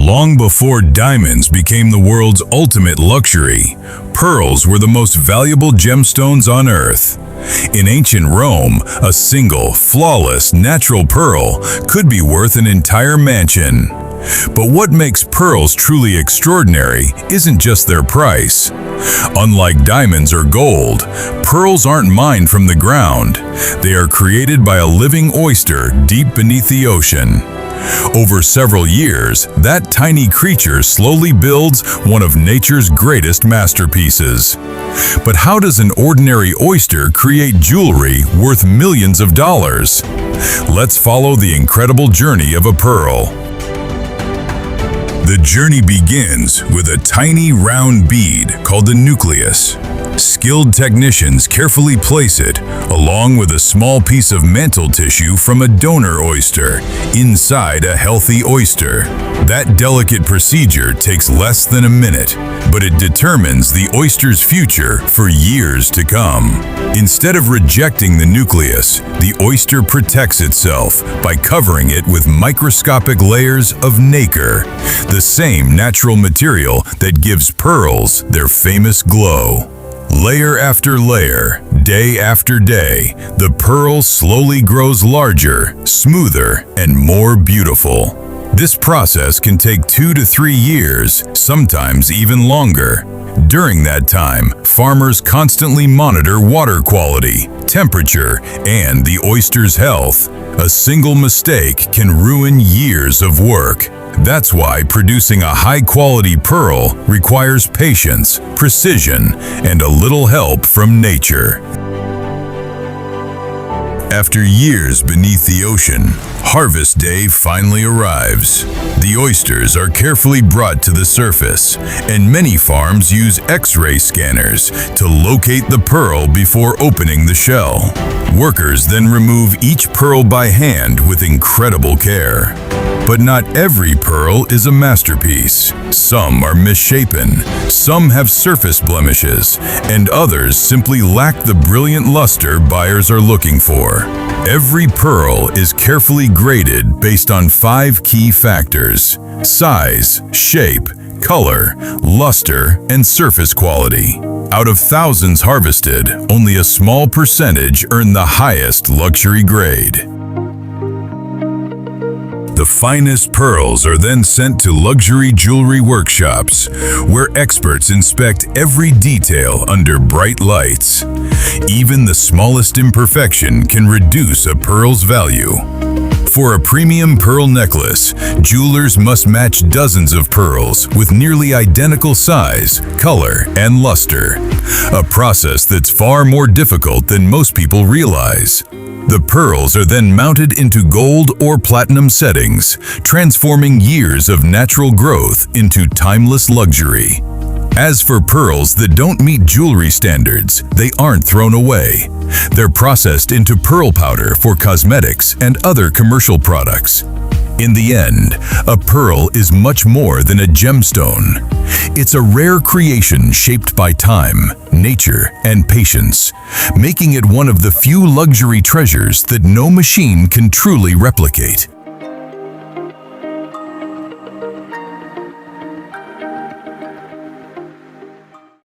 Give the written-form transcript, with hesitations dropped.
Long before diamonds became the world's ultimate luxury, pearls were the most valuable gemstones on Earth. In ancient Rome, a single, flawless, natural pearl could be worth an entire mansion. But what makes pearls truly extraordinary isn't just their price. Unlike diamonds or gold, pearls aren't mined from the ground. They are created by a living oyster deep beneath the ocean. Over several years, that tiny creature slowly builds one of nature's greatest masterpieces. But how does an ordinary oyster create jewelry worth millions of dollars? Let's follow the incredible journey of a pearl. The journey begins with a tiny round bead called the nucleus. Skilled technicians carefully place it, along with a small piece of mantle tissue from a donor oyster, inside a healthy oyster. That delicate procedure takes less than a minute, but it determines the oyster's future for years to come. Instead of rejecting the nucleus, the oyster protects itself by covering it with microscopic layers of nacre, the same natural material that gives pearls their famous glow. Layer after layer, day after day, the pearl slowly grows larger, smoother, and more beautiful. This process can take 2 to 3 years, sometimes even longer. During that time, farmers constantly monitor water quality, temperature, and the oyster's health. A single mistake can ruin years of work. That's why producing a high-quality pearl requires patience, precision, and a little help from nature. After years beneath the ocean, harvest day finally arrives. The oysters are carefully brought to the surface, and many farms use X-ray scanners to locate the pearl before opening the shell. Workers then remove each pearl by hand with incredible care. But not every pearl is a masterpiece. Some are misshapen, some have surface blemishes, and others simply lack the brilliant luster buyers are looking for. Every pearl is carefully graded based on 5 key factors: size, shape, color, luster, and surface quality. Out of thousands harvested, only a small percentage earn the highest luxury grade. The finest pearls are then sent to luxury jewelry workshops, where experts inspect every detail under bright lights. Even the smallest imperfection can reduce a pearl's value. For a premium pearl necklace, jewelers must match dozens of pearls with nearly identical size, color, and luster, a process that's far more difficult than most people realize. The pearls are then mounted into gold or platinum settings, transforming years of natural growth into timeless luxury. As for pearls that don't meet jewelry standards, they aren't thrown away. They're processed into pearl powder for cosmetics and other commercial products. In the end, a pearl is much more than a gemstone. It's a rare creation shaped by time, nature, and patience, making it one of the few luxury treasures that no machine can truly replicate.